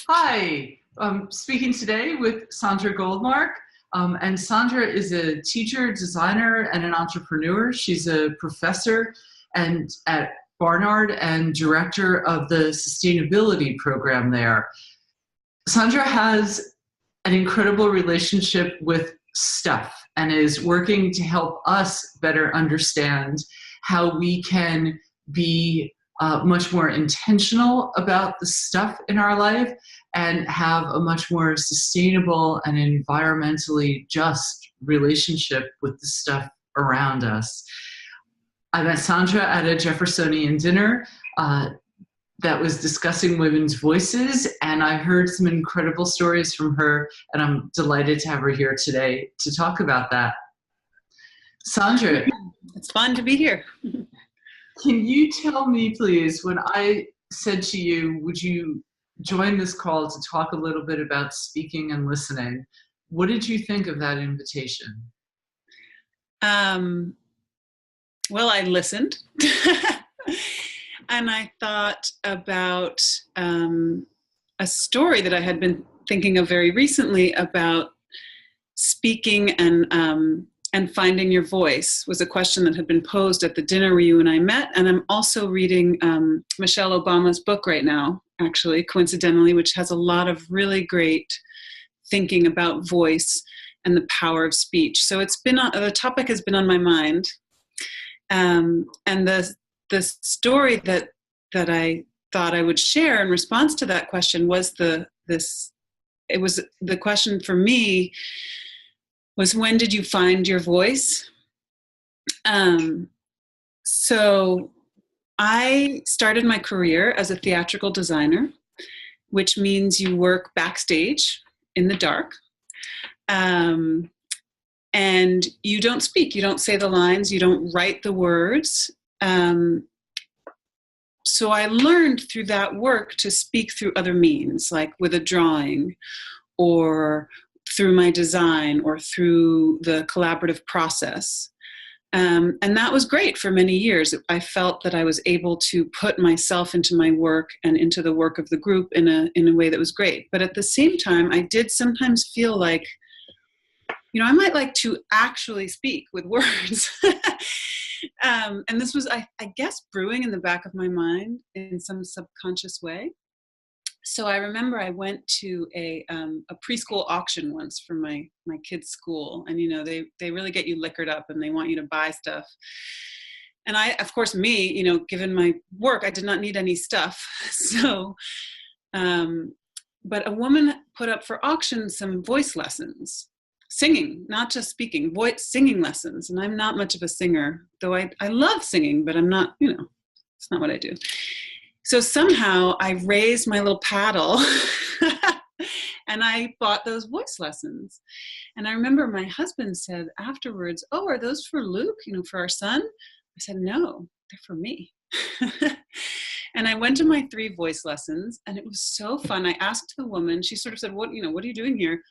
Hi, I'm speaking today with Sandra Goldmark. And Sandra is a teacher, designer, and an entrepreneur. She's a professor and at Barnard and director of the sustainability program there. Sandra has an incredible relationship with stuff and is working to help us better understand how we can be much more intentional about the stuff in our life and have a much more sustainable and environmentally just relationship with the stuff around us. I met Sandra at a Jeffersonian dinner that was discussing women's voices, and I heard some incredible stories from her, and I'm delighted to have her here today to talk about that. Sandra, it's fun to be here. Can you tell me, please, when I said to you, would you join this call to talk a little bit about speaking and listening, what did you think of that invitation? Well, I listened. And I thought about a story that I had been thinking of very recently about speaking and finding your voice was a question that had been posed at the dinner where you and I met. And I'm also reading Michelle Obama's book right now, actually, coincidentally, which has a lot of really great thinking about voice and the power of speech. So the topic has been on my mind. And the story that I thought I would share in response to that question was the question for me was, when did you find your voice? So I started my career as a theatrical designer, which means you work backstage in the dark. And you don't speak, you don't say the lines, you don't write the words. So I learned through that work to speak through other means, like with a drawing or through my design or through the collaborative process. And that was great for many years. I felt that I was able to put myself into my work and into the work of the group in a way that was great. But at the same time, I did sometimes feel like, I might like to actually speak with words. And this was, I guess, brewing in the back of my mind in some subconscious way. So I remember I went to a preschool auction once for my kids' school. And, they really get you liquored up and they want you to buy stuff. And I, of course, given my work, I did not need any stuff. So, but a woman put up for auction some voice lessons. Singing, not just speaking, singing lessons. And I'm not much of a singer, though I love singing, but I'm not, it's not what I do. So somehow I raised my little paddle and I bought those voice lessons. And I remember my husband said afterwards, "Oh, are those for Luke, for our son?" I said, "No, they're for me." And I went to my 3 voice lessons and it was so fun. I asked the woman, she sort of said, what are you doing here?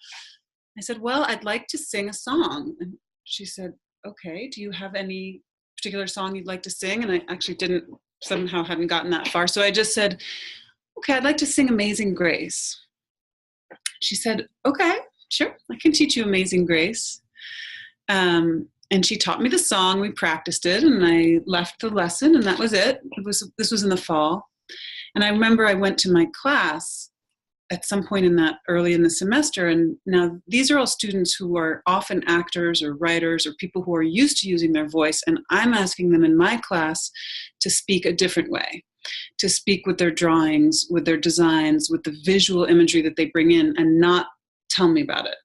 I said, "Well, I'd like to sing a song." And she said, "Okay, do you have any particular song you'd like to sing?" And I actually hadn't gotten that far. So I just said, "Okay, I'd like to sing Amazing Grace." She said, "Okay, sure, I can teach you Amazing Grace." And she taught me the song, we practiced it, and I left the lesson, and that was it. This was in the fall. And I remember I went to my class at some point early in the semester. And now these are all students who are often actors or writers or people who are used to using their voice. And I'm asking them in my class to speak a different way, to speak with their drawings, with their designs, with the visual imagery that they bring in, and not tell me about it,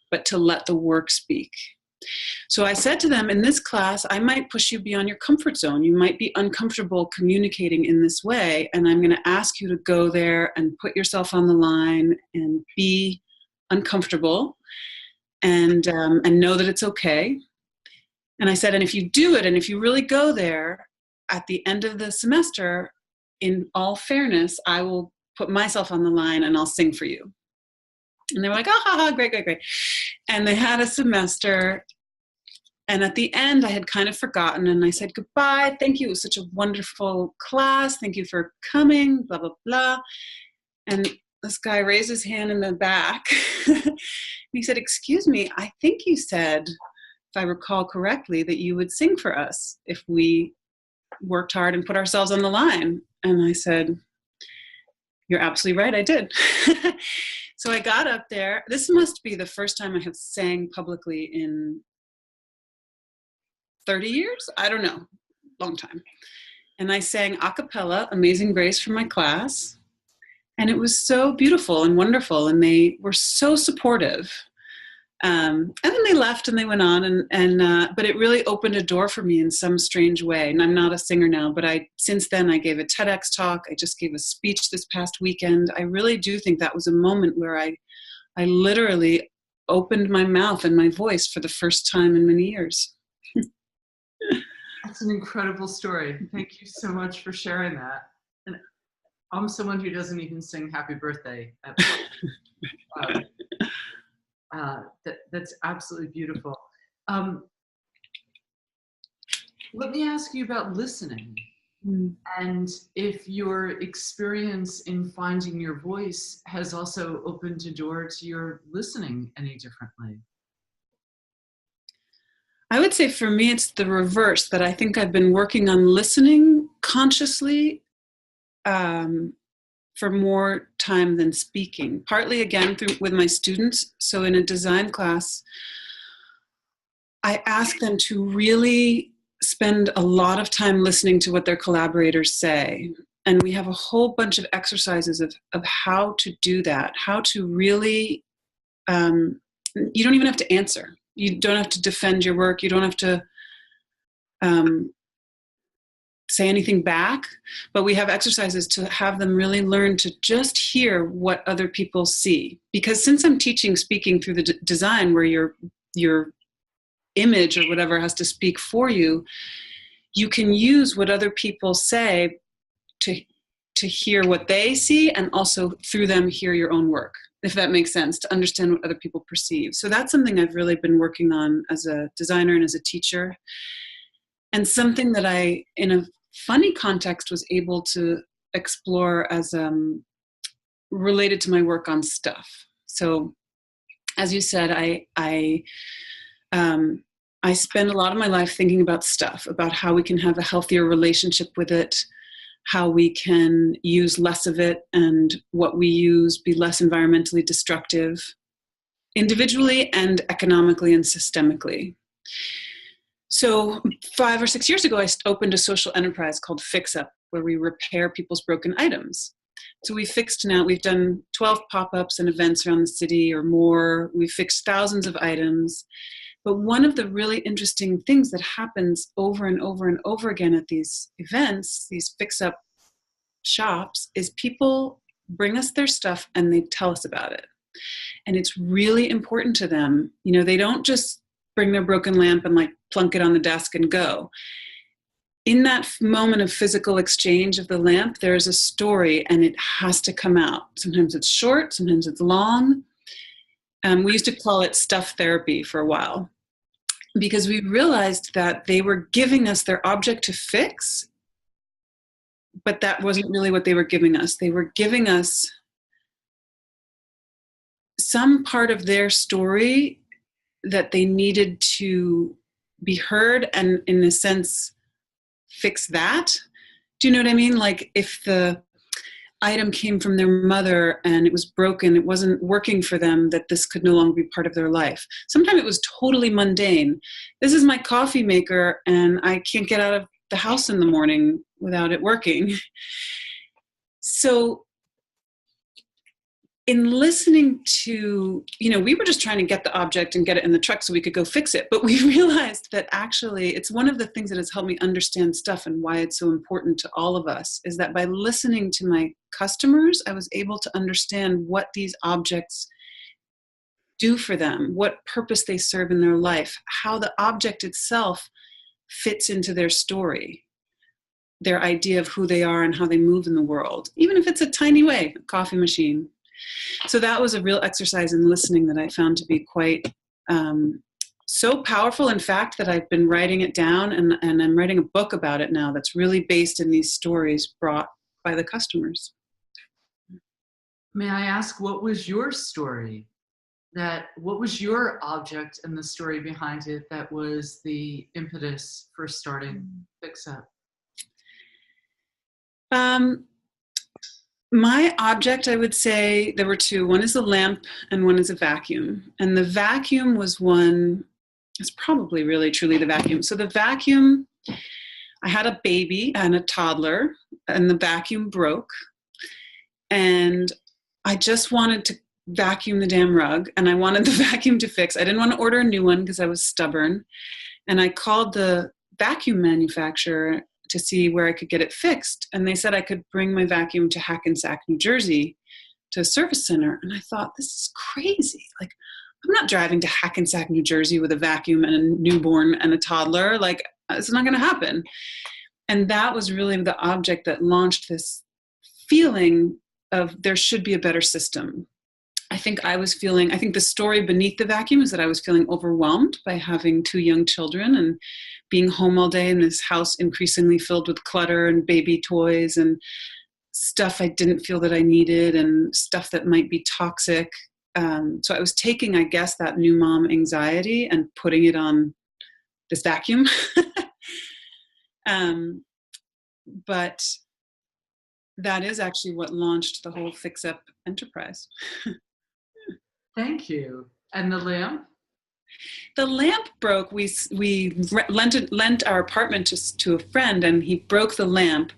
but to let the work speak. So I said to them, in this class, I might push you beyond your comfort zone. You might be uncomfortable communicating in this way. And I'm going to ask you to go there and put yourself on the line and be uncomfortable and know that it's okay. And I said, and if you do it, and if you really go there at the end of the semester, in all fairness, I will put myself on the line and I'll sing for you. And they were like, "Oh, ha, ha, great, great, great." And they had a semester. And at the end, I had kind of forgotten. And I said, "Goodbye. Thank you. It was such a wonderful class. Thank you for coming, blah, blah, blah." And this guy raised his hand in the back. He said, "Excuse me, I think you said, if I recall correctly, that you would sing for us if we worked hard and put ourselves on the line." And I said, "You're absolutely right, I did." So I got up there. This must be the first time I have sang publicly in 30 years? I don't know, long time. And I sang a cappella, Amazing Grace, for my class. And it was so beautiful and wonderful. And they were so supportive. And then they left and they went on. But it really opened a door for me in some strange way. And I'm not a singer now, but since then I gave a TEDx talk. I just gave a speech this past weekend. I really do think that was a moment where I literally opened my mouth and my voice for the first time in many years. That's an incredible story. Thank you so much for sharing that. And I'm someone who doesn't even sing happy birthday at that's absolutely beautiful. Let me ask you about listening. And if your experience in finding your voice has also opened a door to your listening any differently. I would say for me, it's the reverse, that I think I've been working on listening consciously for more time than speaking, partly again with my students. So in a design class, I ask them to really spend a lot of time listening to what their collaborators say. And we have a whole bunch of exercises of how to do that, how to really, you don't even have to answer. You don't have to defend your work. You don't have to say anything back, but we have exercises to have them really learn to just hear what other people see. Because since I'm teaching speaking through the design, where your image or whatever has to speak for you, you can use what other people say to hear what they see, and also through them hear your own work, if that makes sense, to understand what other people perceive. So that's something I've really been working on as a designer and as a teacher. And something that I, in a funny context, was able to explore as related to my work on stuff. So as you said, I spend a lot of my life thinking about stuff, about how we can have a healthier relationship with it, how we can use less of it, and what we use be less environmentally destructive, individually and economically and systemically. So 5 or 6 years ago, I opened a social enterprise called FixUp, where we repair people's broken items. So we've done 12 pop-ups and events around the city or more. We've fixed thousands of items. But one of the really interesting things that happens over and over and over again at these events, these fix-up shops, is people bring us their stuff and they tell us about it. And it's really important to them. You know, they don't just bring their broken lamp and like plunk it on the desk and go. In that moment of physical exchange of the lamp, there is a story and it has to come out. Sometimes it's short, sometimes it's long. We used to call it stuff therapy for a while, because we realized that they were giving us their object to fix, but that wasn't really what they were giving us. They were giving us some part of their story that they needed to be heard and, in a sense, fix that. Do you know what I mean? Like if the item came from their mother and it was broken, it wasn't working for them, that this could no longer be part of their life. Sometimes it was totally mundane. This is my coffee maker and I can't get out of the house in the morning without it working. So in listening to, we were just trying to get the object and get it in the truck so we could go fix it. But we realized that actually it's one of the things that has helped me understand stuff and why it's so important to all of us, is that by listening to my customers, I was able to understand what these objects do for them, what purpose they serve in their life, how the object itself fits into their story, their idea of who they are and how they move in the world, even if it's a tiny way, a coffee machine. So that was a real exercise in listening that I found to be quite so powerful, in fact, that I've been writing it down, and I'm writing a book about it now that's really based in these stories brought by the customers. May I ask, what was your story? What was your object and the story behind it that was the impetus for starting FixUp? My object, I would say there were two. One is a lamp and one is a vacuum. And the vacuum was one, it's probably really truly the vacuum. So the vacuum, I had a baby and a toddler, and the vacuum broke. And I just wanted to vacuum the damn rug, and I wanted the vacuum to fix. I didn't want to order a new one because I was stubborn. And I called the vacuum manufacturer to see where I could get it fixed. And they said I could bring my vacuum to Hackensack, New Jersey, to a service center. And I thought, this is crazy. Like, I'm not driving to Hackensack, New Jersey with a vacuum and a newborn and a toddler. Like, it's not going to happen. And that was really the object that launched this feeling of there should be a better system. I think the story beneath the vacuum is that I was feeling overwhelmed by having two young children and being home all day in this house increasingly filled with clutter and baby toys and stuff I didn't feel that I needed and stuff that might be toxic. So I was taking, I guess, that new mom anxiety and putting it on this vacuum. But that is actually what launched the whole FixUp enterprise. Thank you. And the lamp? The lamp broke. We lent our apartment to a friend, and he broke the lamp.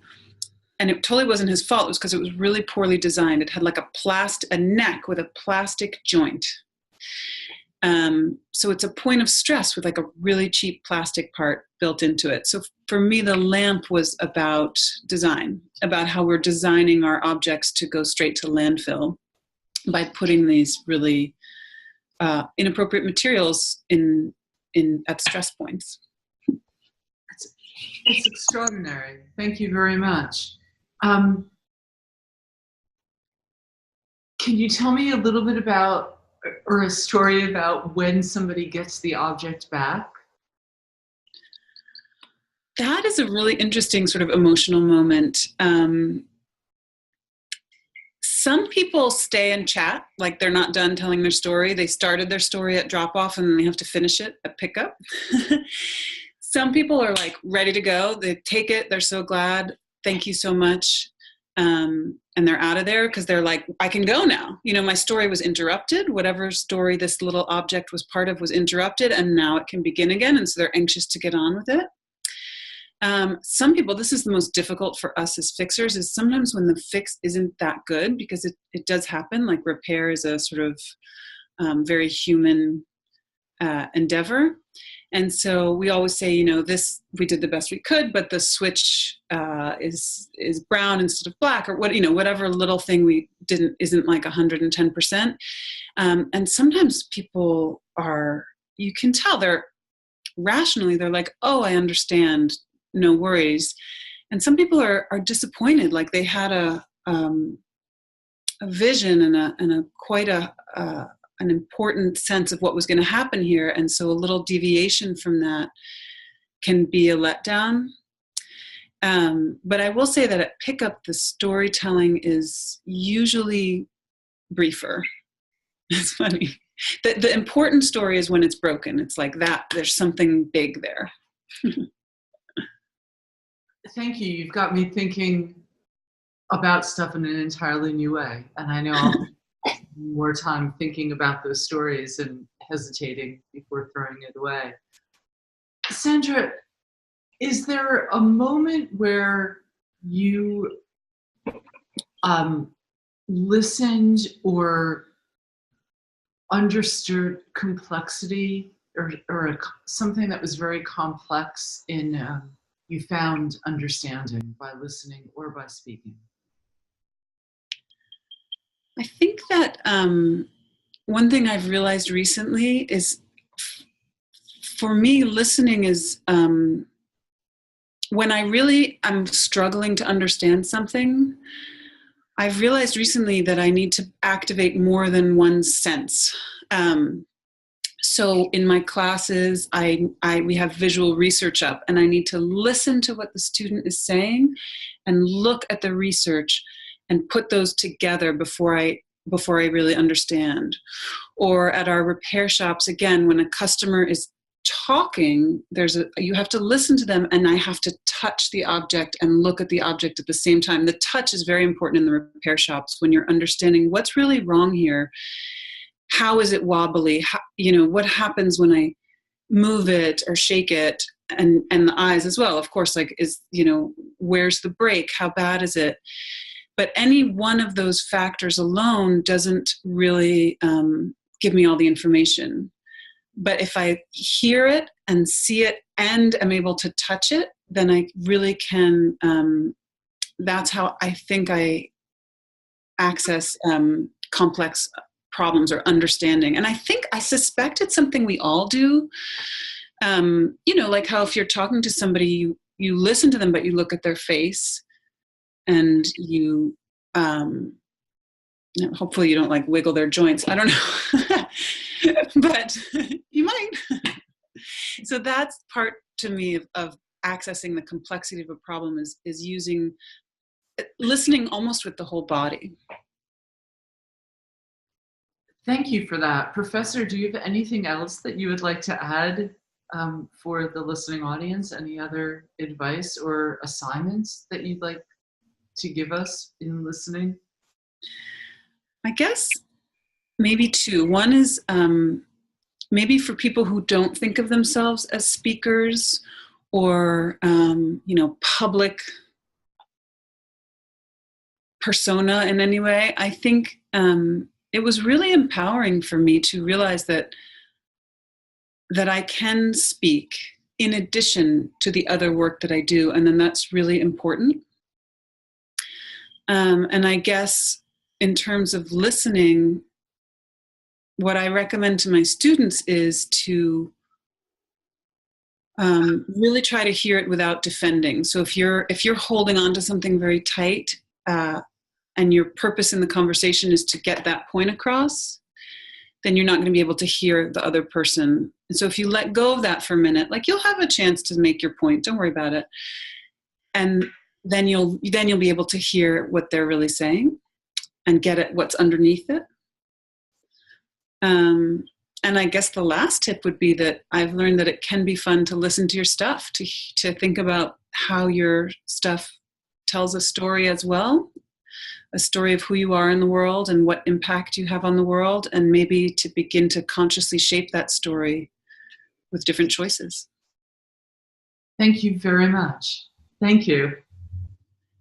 And it totally wasn't his fault. It was because it was really poorly designed. It had like a neck with a plastic joint. So it's a point of stress with like a really cheap plastic part built into it. So for me, the lamp was about design, about how we're designing our objects to go straight to landfill by putting these really inappropriate materials at stress points. It's extraordinary. Thank you very much. Can you tell me a little bit about, or a story about when somebody gets the object back? That is a really interesting sort of emotional moment. Some people stay and chat, like they're not done telling their story. They started their story at drop-off and then they have to finish it at pickup. Some people are like ready to go. They take it. They're so glad. Thank you so much. And they're out of there because they're like, I can go now. You know, my story was interrupted. Whatever story this little object was part of was interrupted, and now it can begin again. And so they're anxious to get on with it. Some people, this is the most difficult for us as fixers, is sometimes when the fix isn't that good, because it does happen, like repair is a sort of very human endeavor. And so we always say, you know, we did the best we could, but the switch is brown instead of black, or whatever little thing we isn't like 110%. And sometimes people you can tell they're like, oh, I understand, no worries. And some people are disappointed, like they had a vision and quite an important sense of what was going to happen here. And so a little deviation from that can be a letdown. But I will say that at pickup, the storytelling is usually briefer. It's funny. The important story is when it's broken. It's like that. There's something big there. Thank you. You've got me thinking about stuff in an entirely new way. And I know I'll more time thinking about those stories and hesitating before throwing it away. Sandra, is there a moment where you listened or understood complexity or something that was very complex in you found understanding by listening or by speaking? I think that one thing I've realized recently is, for me, listening is when I'm struggling to understand something. I've realized recently that I need to activate more than one sense. So in my classes, we have visual research up, and I need to listen to what the student is saying and look at the research and put those together before I before I really understand. Or at our repair shops, again, when a customer is talking, you have to listen to them, and I have to touch the object and look at the object at the same time. The touch is very important in the repair shops when you're understanding what's really wrong here. How is it wobbly? What happens when I move it or shake it? And the eyes as well, of course, where's the break? How bad is it? But any one of those factors alone doesn't really give me all the information. But if I hear it and see it and am able to touch it, then I really can, that's how I think I access complex problems or understanding. And I suspect it's something we all do. Like how if you're talking to somebody, you listen to them, but you look at their face, and you, hopefully you don't like wiggle their joints. I don't know, but you might. So that's part to me of accessing the complexity of a problem is listening almost with the whole body. Thank you for that. Professor, do you have anything else that you would like to add for the listening audience? Any other advice or assignments that you'd like to give us in listening? I guess maybe two. One is maybe for people who don't think of themselves as speakers or, public persona in any way. I think it was really empowering for me to realize that I can speak in addition to the other work that I do. And then that's really important. And I guess in terms of listening, what I recommend to my students is to really try to hear it without defending. So if you're holding on to something very tight, and your purpose in the conversation is to get that point across, then you're not going to be able to hear the other person. And so if you let go of that for a minute, you'll have a chance to make your point. Don't worry about it. And then you'll be able to hear what they're really saying and get at what's underneath it. And I guess the last tip would be that I've learned that it can be fun to listen to your stuff, to think about how your stuff tells a story as well, a story of who you are in the world and what impact you have on the world, and maybe to begin to consciously shape that story with different choices. Thank you very much. Thank you.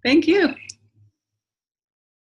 Thank you.